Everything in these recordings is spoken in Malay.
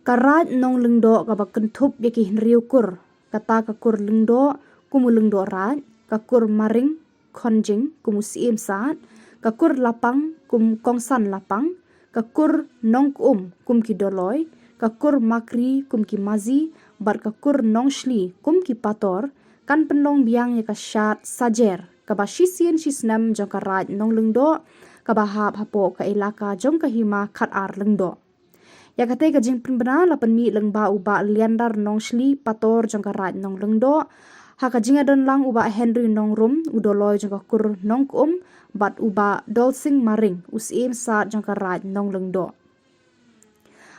Karat nong lengdo ka bakentup yaki riukur kata kakur lengdo kumu lengdo rat kakur maring konjing kumu siim saat kakur lapang kum kongsan lapang kakur nong kum ki doloi kakur makri kum ki mazi bar kakur nong shli kum ki pator kan penong biang ya kasyat sajer kabashisien shisnam jong karat nong lengdo kabahap hapo ka ilaka jong kahima khat ar lengdo. Ya kate ka jing penbena lapan mi lengba uba liandar nong shli pator jong karat nong lengdo ha ka jinga don lang uba Henry nong rum udoloy jong kakur nong bat uba dolsing maring usim saat jong karat nong lengdo.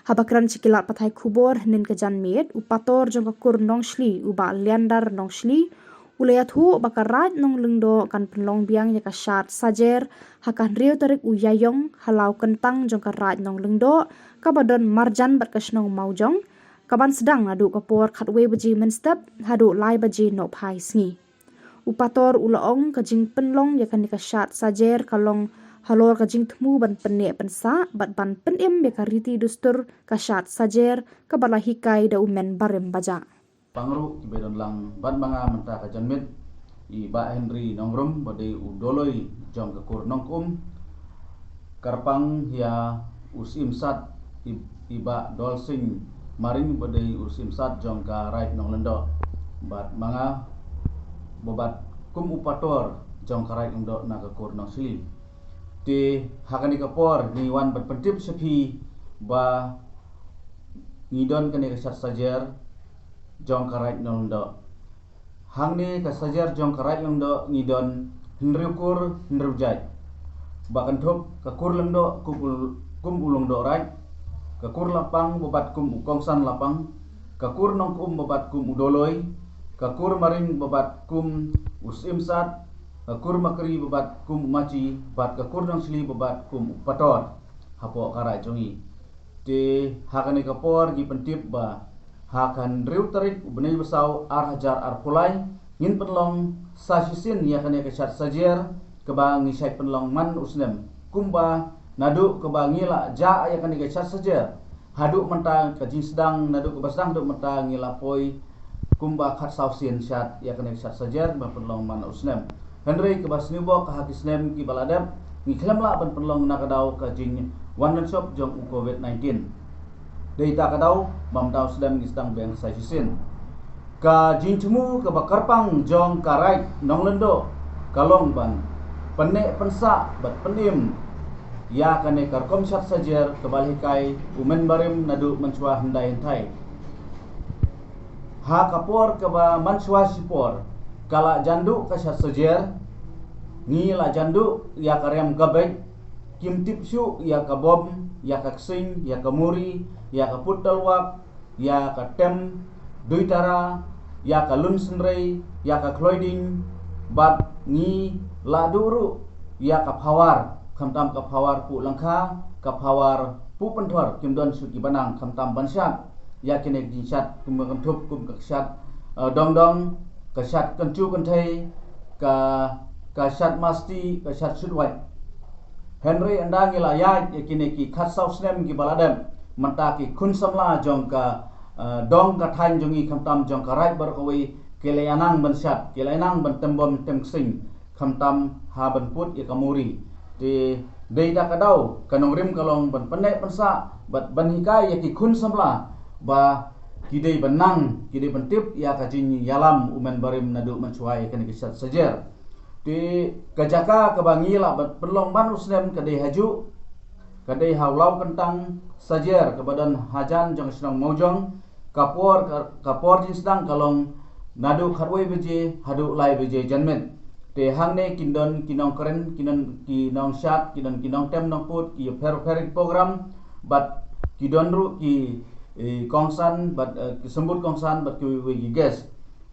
Habakran cikilat patai kubor nin ka jan mit upator jong kakur nong shli uba liandar nong shli ulayat hu bakarat nong lengdo kan penlong biang ya kasyat sajer hakan riu tarik uyayong halau kentang jong karat nong lengdo kabadon marjan bat kasnong maujong kaban sedang adu kapor khatwe baji menstep hadu lai baji no phai sngi upator ulaong kajing penlong ya kan kasyat sajer kalong halor kajing thmu ban penne pensa bat ban penem ya kariti dustur kasyat sajer kabala hikai da umen barem baja pangru kibedon lang ban banga menta kajanmit i ba Henry nongrum bade udoloi jong kakur nongkum karpang ya usim sat iba dolsing maring bade usim sat jong ka right nong lendo bat manga bobat kum upator jong ka right ndo na kakur nong sili ti hakani kapor ni wan bat pentip sepi ba ngidon kani kasat sajer jong karat nong do hangni kasajar jong karat nong do ngidon hendrukur hendrujai bakan thop kakur lengdo kum ulung do rai kakur lapang bobat kum kongsan lapang kakur nong bobat kum udoloi kakur maring bobat kum usim sat kakur makri bobat kum maci bat kakur nong sli bobat kum pator hapo karai jongi te hakani kapor gi pentip ba hakan riu tarik benai besau ar hajar ar pulai ngin penlong sasisin ya kan kesat sajer keba ngisai penlong man usnem kumba nadu keba ngila ja ya kan kesat sajer hadu mentang kajing sedang nadu keba sedang duk mentang ngila poi kumba khat sausin syat ya kan kesat sajer ba penlong man usnem Henry keba snibo ka hakisnem ki baladap ngiklam la ban penlong nakadau kajing one shop jong COVID-19 Deita kadau mamdau sedang istang beng sajisin ka jinchmu ka bakarpang jong karai nong lendo kalong ban penek pensa bat penim ya kane karkom sat sajer kebalikai umen barim nadu mensua hendai hentai ha kapor ka ba mansua sipor kala jandu ka sat sajer ngi la jandu ya karyam gabek kim tipsu ya ka bom ya ka ksing ya ka muri ya ka putalwak ya ka tem duitara ya ka lunsenrei ya ka kloiding bat ngi laduru ya ka phawar khamtam ka phawar pu langkha ka phawar pu penthor kimdon suki banang khamtam bansat ya kenek jinsat kumang thup kum kaksat dongdong kasat kancu kanthai ka sat masti ka sat sudwai Henry andang ila ya kineki khatsau snem ki baladem mentaki kun samla jong ka dong ka thain jongi khamtam jong ka rai bar koi keleanang bansat keleanang ban tembom temsing khamtam ha ban put ya kamuri ti deida kadau kanong rim kalong ban penek pensa bat ban hikai ya ki kun samla ba kidei benang kidei bentip ya ka jin yalam umen barim nadu mencuai kan kisat sajer ti kajaka kabangila bat perlong ban usnem kadai haju kadai haulau kentang sajer kebadan hajan jong senang maujong kapor jin sedang kalong nadu kharwai beje hadu lai beje janmen te hangne kindon kinong keren kinong shat kinong tem nong put ki fer program bat kidon ru ki kongsan bat sembut kongsan bat ki ges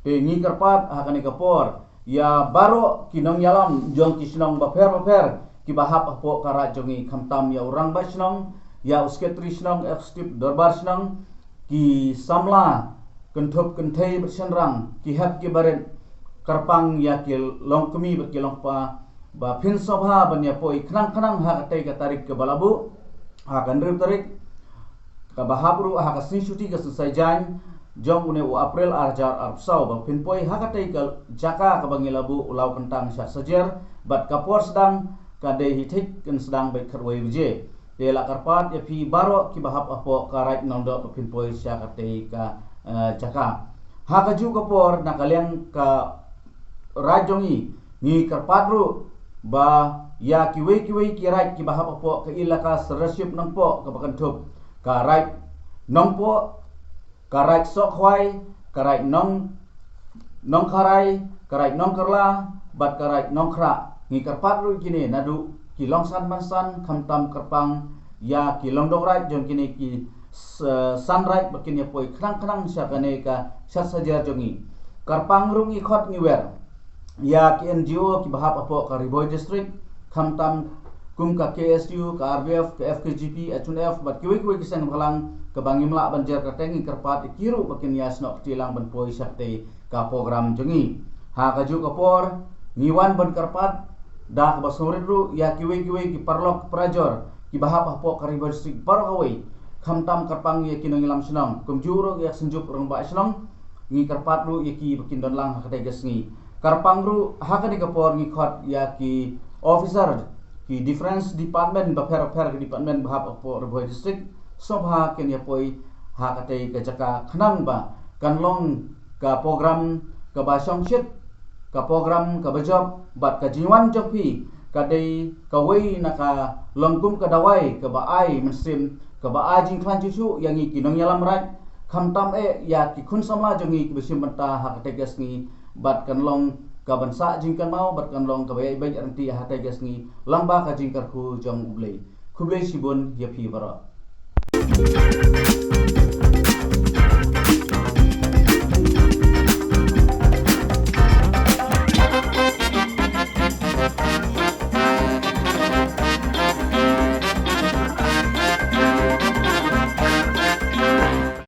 te ngi karpat hakane kapor ya baro kinong yalam jong kisnong bafer ki bahap apo kara jongi khamtam ya urang basnong ya usketri snong ekstip darbar snong ki samla kenthop kenthai bersenrang ki hap ki baret karpang ya ki longkemi ber ki longpa ba phin sobha ban ya poi khnang ha katai ka tarik ke balabu ha kan rip tarik ka bahabru ha ka sin shuti ka susai jan jong une u April arjar arpsau ba pinpoi ha ka tei ka jaka ka bangilabu ulau kentang syat sajer bat kapor sedang ka de hitik kan sedang baik kerwai bije de la karpat ya pi baro ki bahap apo ka right nondo ka pinpoi sya ka tei ka jaka ha ka ju kapor na kalian ka rajongi ni karpatru ba ya kiwei ki right ki bahap apo ka ilaka serasyup nangpo ka bakantup ka right nongpo ka right sok khwai ka right nong kharai ka right nong kerla bat ka right nong khra ngi karpatru kini nadu ki longsan mansan khamtam karpang ya ki longdong right jong kini ki sun right bakin ya poi khnang syakane ka saja jongi karpang rungi khot ngi wer ya ki NGO ki bahap apo ka Riboy district khamtam kum ka KSU ka RBF ka FKGP HUNF bat kiwi kisang bhalang ka bangimla banjer ka tengi karpat kiru bakin ya snok tilang ban poi sakte ka program jongi ha ka ju kapor ngiwan ban karpat da ka basnoridru ya kiwi ki parlok prajor ki bahap apo ka Riboy district parkawai khamtam karpang ya kinongilam senang kum juro ya senjup rong ba senang ngi karpat ru ya ki bakin donlang ha ka tegasngi karpang ru ha ka ni kapor ngi khot ya ki officer ki difference department ba per ke department bahap apo Riboy district sobha ken ya poi ha ka tei ka jaka khnang ba kanlong ka program ka ba songshit ka program ka ba job bat ka jiwan jokpi ka dei ka wei na ka longkum ka dawai ka ba ai mensim ka ba ajing klan chuchu yang i kinong yalam rai khamtam ya ki khun samla jongi ki besim banta ha ka tegas ni bat kanlong ka bansa jingkan mau berkan long ka bai arti ha ta gasngi lamba ka jingkar ku jong ublei kublei sibun ya pi bara